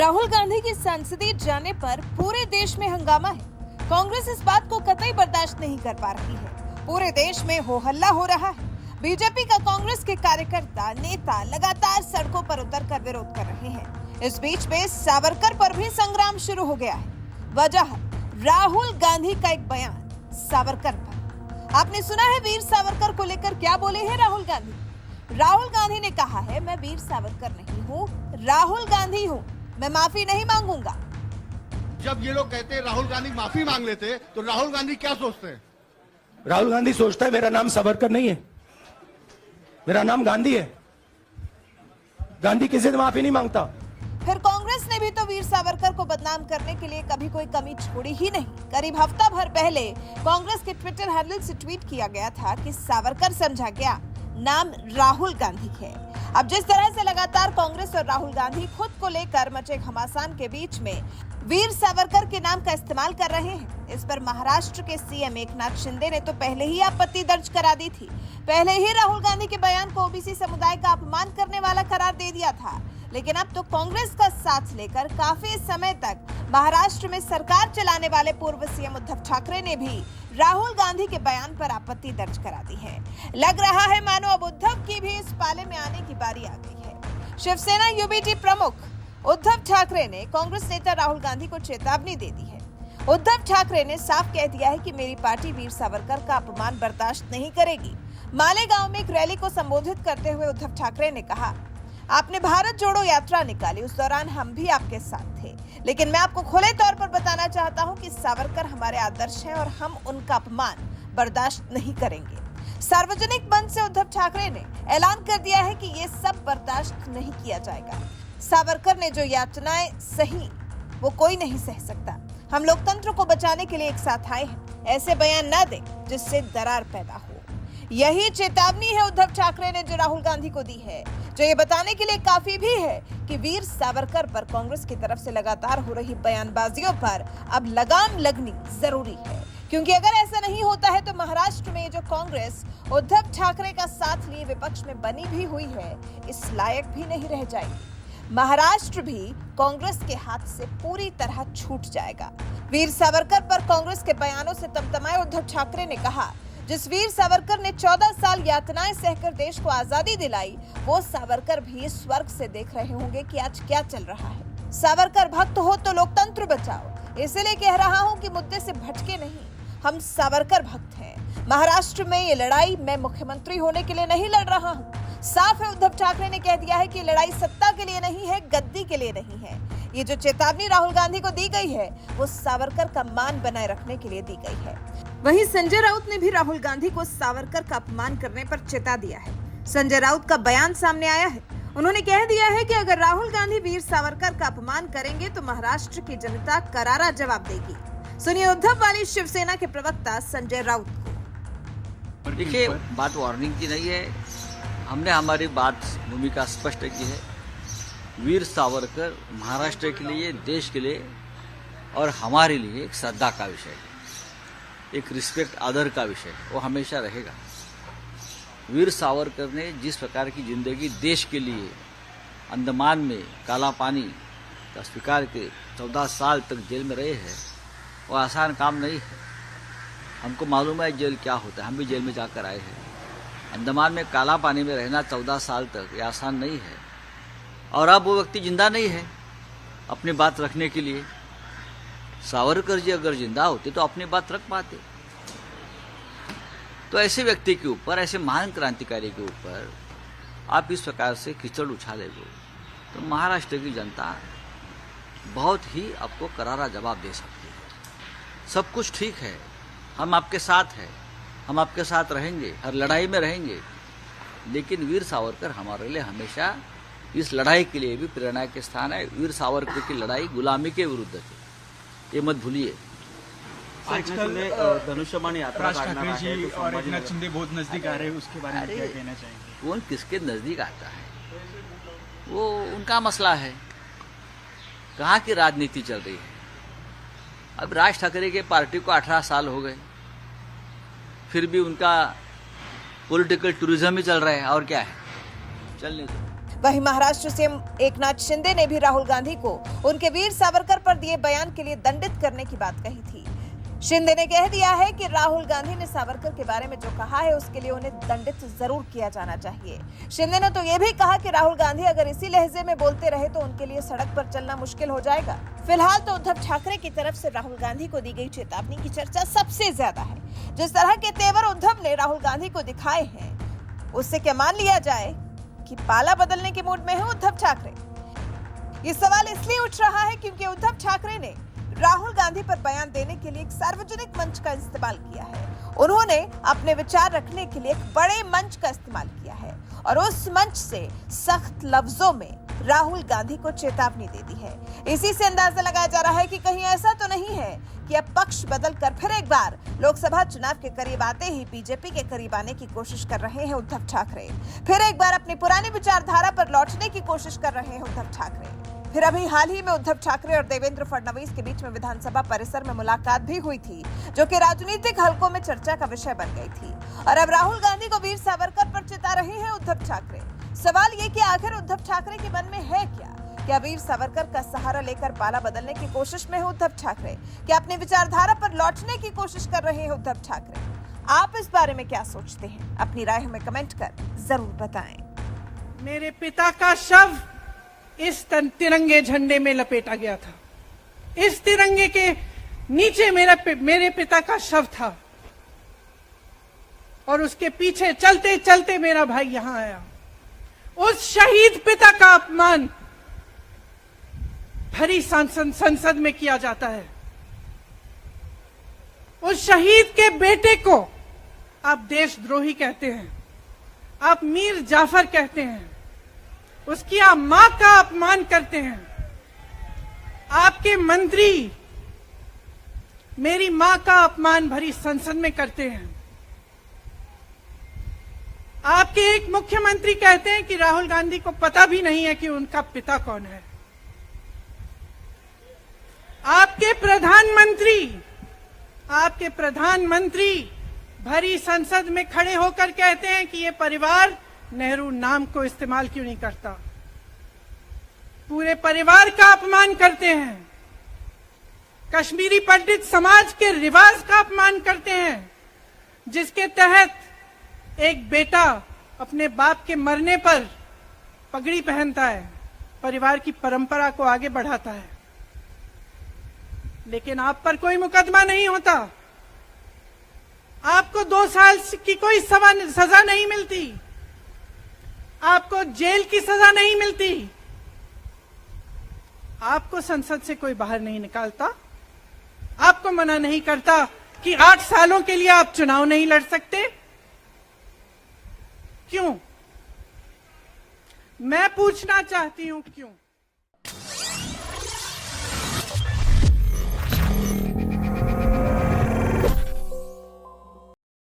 राहुल गांधी की संसदीय जाने पर पूरे देश में हंगामा है। कांग्रेस इस बात को कतई बर्दाश्त नहीं कर पा रही है। पूरे देश में हो हल्ला हो रहा है। बीजेपी का कांग्रेस के कार्यकर्ता नेता लगातार सड़कों पर उतरकर विरोध कर रहे हैं। इस बीच में सावरकर पर भी संग्राम शुरू हो गया है। वजह राहुल गांधी का एक बयान सावरकर पर। आपने सुना है वीर सावरकर को लेकर क्या बोले हैं राहुल गांधी। राहुल गांधी ने कहा है, मैं वीर सावरकर नहीं हूँ, राहुल गांधी हूँ, मैं माफी नहीं मांगूंगा। जब ये लोग कहते हैं राहुल गांधी माफी मांग लेते, तो राहुल गांधी क्या सोचते हैं? राहुल गांधी सोचता है मेरा नाम सावरकर नहीं है, मेरा नाम गांधी है। गांधी किसी से माफी नहीं मांगता। फिर कांग्रेस ने भी तो वीर सावरकर को बदनाम करने के लिए कभी कोई कमी छोड़ी ही नहीं। करीब हफ्ता भर पहले कांग्रेस के ट्विटर हैंडल से ट्वीट किया गया था कि सावरकर समझा गया, नाम राहुल गांधी है। अब जिस तरह से लगातार कांग्रेस और राहुल गांधी खुद को लेकर मचे घमासान के बीच में वीर सावरकर के नाम का इस्तेमाल कर रहे हैं, इस पर महाराष्ट्र के सीएम एकनाथ शिंदे ने तो पहले ही आपत्ति दर्ज करा दी थी। पहले ही राहुल गांधी के बयान को ओबीसी समुदाय का अपमान करने वाला करार दे दिया था। लेकिन अब तो कांग्रेस का साथ लेकर काफी समय तक महाराष्ट्र में सरकार चलाने वाले पूर्व सीएम उद्धव ठाकरे ने भी राहुल गांधी के बयान पर आपत्ति दर्ज करा दी है। लग रहा है मानो अब उद्धव की भी इस पाले में आने की बारी आ गई है। शिवसेना यूबीटी प्रमुख उद्धव ठाकरे ने कांग्रेस नेता राहुल गांधी को चेतावनी दे दी है। उद्धव ठाकरे ने साफ कह दिया है कि मेरी पार्टी वीर सावरकर का अपमान बर्दाश्त नहीं करेगी। मालेगांव में एक रैली को संबोधित करते हुए उद्धव ठाकरे ने कहा, आपने भारत जोड़ो यात्रा निकाली, उस दौरान हम भी आपके साथ थे, लेकिन मैं आपको खुले तौर पर बताना चाहता हूं कि सावरकर हमारे आदर्श हैं और हम उनका अपमान बर्दाश्त नहीं करेंगे। सार्वजनिक मंच से उद्धव ठाकरे ने ऐलान कर दिया है कि ये सब बर्दाश्त नहीं किया जाएगा। सावरकर ने जो यातनाएं सही वो कोई नहीं सह सकता। हम लोकतंत्र को बचाने के लिए एक साथ आए हैं। ऐसे बयान न दें जिससे दरार पैदा हो। यही चेतावनी है उद्धव ठाकरे ने जो राहुल गांधी को दी है, जो ये बताने के लिए काफी भी है कि वीर सावरकर पर कांग्रेस की तरफ से लगातार हो रही बयानबाजियों पर अब लगाम लगनी जरूरी है। क्योंकि अगर ऐसा नहीं होता है तो महाराष्ट्र में जो कांग्रेस उद्धव ठाकरे का साथ लिए विपक्ष में बनी भी हुई है, इस लायक भी नहीं रह जाएगी। महाराष्ट्र भी कांग्रेस के हाथ से पूरी तरह छूट जाएगा। वीर सावरकर पर कांग्रेस के बयानों से तमतमाए उद्धव ठाकरे ने कहा, जिस वीर सावरकर ने 14 साल यातनाएं सहकर देश को आजादी दिलाई, वो सावरकर भी स्वर्ग से देख रहे होंगे कि आज क्या चल रहा है। सावरकर भक्त हो तो लोकतंत्र बचाओ। इसलिए कह रहा हूं कि मुद्दे से भटके नहीं, हम सावरकर भक्त हैं। महाराष्ट्र में ये लड़ाई मैं मुख्यमंत्री होने के लिए नहीं लड़ रहा हूं। साफ है, उद्धव ठाकरे ने कह दिया है कि लड़ाई सत्ता के लिए नहीं है, गद्दी के लिए नहीं है। ये जो चेतावनी राहुल गांधी को दी गई है, वो सावरकर का मान बनाए रखने के लिए दी गई है। वहीं संजय राउत ने भी राहुल गांधी को सावरकर का अपमान करने पर चेता दिया है। संजय राउत का बयान सामने आया है। उन्होंने कह दिया है कि अगर राहुल गांधी वीर सावरकर का अपमान करेंगे तो महाराष्ट्र की जनता करारा जवाब देगी। सुनिए उद्धव वाली शिवसेना के प्रवक्ता संजय राउत को। देखिए, बात वार्निंग की नहीं है। हमने हमारी बात भूमिका स्पष्ट की है। वीर सावरकर महाराष्ट्र के लिए, देश के लिए और हमारे लिए एक श्रद्धा का विषय है, एक रिस्पेक्ट, आदर का विषय, वो हमेशा रहेगा। वीर सावरकर ने जिस प्रकार की जिंदगी देश के लिए अंडमान में काला पानी का स्वीकार के 14 साल तक जेल में रहे हैं, वो आसान काम नहीं है। हमको मालूम है जेल क्या होता है, हम भी जेल में जाकर आए हैं। अंडमान में काला पानी में रहना 14 साल तक ये आसान नहीं है। और अब वो व्यक्ति जिंदा नहीं है अपनी बात रखने के लिए। सावरकर जी अगर जिंदा होते तो अपनी बात रख पाते। तो ऐसे व्यक्ति के ऊपर, ऐसे महान क्रांतिकारी के ऊपर आप इस प्रकार से कीचड़ उछालेंगे तो महाराष्ट्र की जनता बहुत ही आपको करारा जवाब दे सकती है। सब कुछ ठीक है, हम आपके साथ हैं, हम आपके साथ रहेंगे, हर लड़ाई में रहेंगे। लेकिन वीर सावरकर हमारे लिए हमेशा इस लड़ाई के लिए भी प्रेरणा के स्थान है। वीर सावरकर की लड़ाई गुलामी के विरुद्ध है, ये मत भूलिए। आजकल धनुष्यबाण यात्रा राज ठाकरे जी और एकनाथ शिंदे बहुत नजदीक आ रहे हैं, उसके बारे में क्या कहना चाहेंगे? कौन किसके नजदीक आता है वो उनका मसला है। कहाँ की राजनीति चल रही है। अब राज ठाकरे के पार्टी को 18 साल हो गए, फिर भी उनका पॉलिटिकल टूरिज्म ही चल रहा है, और क्या है, चलने दो। वहीं महाराष्ट्र सीएम एकनाथ शिंदे ने भी राहुल गांधी को उनके वीर सावरकर पर दिए बयान के लिए दंडित करने की बात कही थी। शिंदे ने कह दिया है कि राहुल गांधी ने सावरकर के बारे में जो कहा है उसके लिए उन्हें दंडित जरूर किया जाना चाहिए। शिंदे ने तो यह भी कहा कि राहुल गांधी अगर इसी लहजे में बोलते रहे तो उनके लिए सड़क पर चलना मुश्किल हो जाएगा। फिलहाल तो उद्धव ठाकरे की तरफ से राहुल गांधी को दी गई चेतावनी की चर्चा सबसे ज्यादा है। जिस तरह के तेवर उद्धव ने राहुल गांधी को दिखाए हैं उससे क्या मान लिया जाए कि पाला बदलने के मूड में है उद्धव ठाकरे। ये सवाल इसलिए उठ रहा है क्योंकि उद्धव ठाकरे ने राहुल गांधी पर बयान देने के लिए एक सार्वजनिक मंच का इस्तेमाल किया है। उन्होंने अपने विचार रखने के लिए एक बड़े मंच का इस्तेमाल किया है और उस मंच से सख्त लफ्जों में राहुल गांधी को चेतावनी दे दी है। इसी से अंदाजा लगाया जा रहा है कि कहीं ऐसा तो नहीं है कि अब पक्ष बदलकर फिर एक बार लोकसभा चुनाव के करीब आते ही बीजेपी के करीब आने की कोशिश कर रहे हैं उद्धव ठाकरे। फिर एक बार अपनी पुरानी विचारधारा पर लौटने की कोशिश कर रहे हैं उद्धव ठाकरे। फिर अभी हाल ही में उद्धव ठाकरे और देवेंद्र फडणवीस के बीच में विधानसभा परिसर में मुलाकात भी हुई थी, जो कि राजनीतिक हलकों में चर्चा का विषय बन गई थी। और अब राहुल गांधी को वीर सावरकर पर चिता रहे हैं उद्धव ठाकरे। सवाल ये कि आखिर उद्धव ठाकरे के मन में है क्या वीर सावरकर का सहारा लेकर पाला बदलने की कोशिश में है उद्धव ठाकरे? क्या अपनी विचारधारा पर लौटने की कोशिश कर रहे हैं उद्धव ठाकरे? आप इस बारे में क्या सोचते हैं? अपनी राय हमें कमेंट कर जरूर बताएं। मेरे पिता का शव इस तिरंगे झंडे में लपेटा गया था। इस तिरंगे के नीचे मेरे पिता का शव था और उसके पीछे चलते चलते मेरा भाई यहां आया। उस शहीद पिता का अपमान भरी संसद में किया जाता है। उस शहीद के बेटे को आप देशद्रोही कहते हैं, आप मीर जाफर कहते हैं, उसकी आप मां का अपमान करते हैं। आपके मंत्री मेरी मां का अपमान भरी संसद में करते हैं। आपके एक मुख्यमंत्री कहते हैं कि राहुल गांधी को पता भी नहीं है कि उनका पिता कौन है। आपके प्रधानमंत्री भरी संसद में खड़े होकर कहते हैं कि ये परिवार नेहरू नाम को इस्तेमाल क्यों नहीं करता। पूरे परिवार का अपमान करते हैं। कश्मीरी पंडित समाज के रिवाज का अपमान करते हैं, जिसके तहत एक बेटा अपने बाप के मरने पर पगड़ी पहनता है, परिवार की परंपरा को आगे बढ़ाता है। लेकिन आप पर कोई मुकदमा नहीं होता, आपको 2 साल की कोई सजा नहीं मिलती, आपको जेल की सजा नहीं मिलती, आपको संसद से कोई बाहर नहीं निकालता, आपको मना नहीं करता कि 8 सालों के लिए आप चुनाव नहीं लड़ सकते। क्यों? मैं पूछना चाहती हूं क्यों?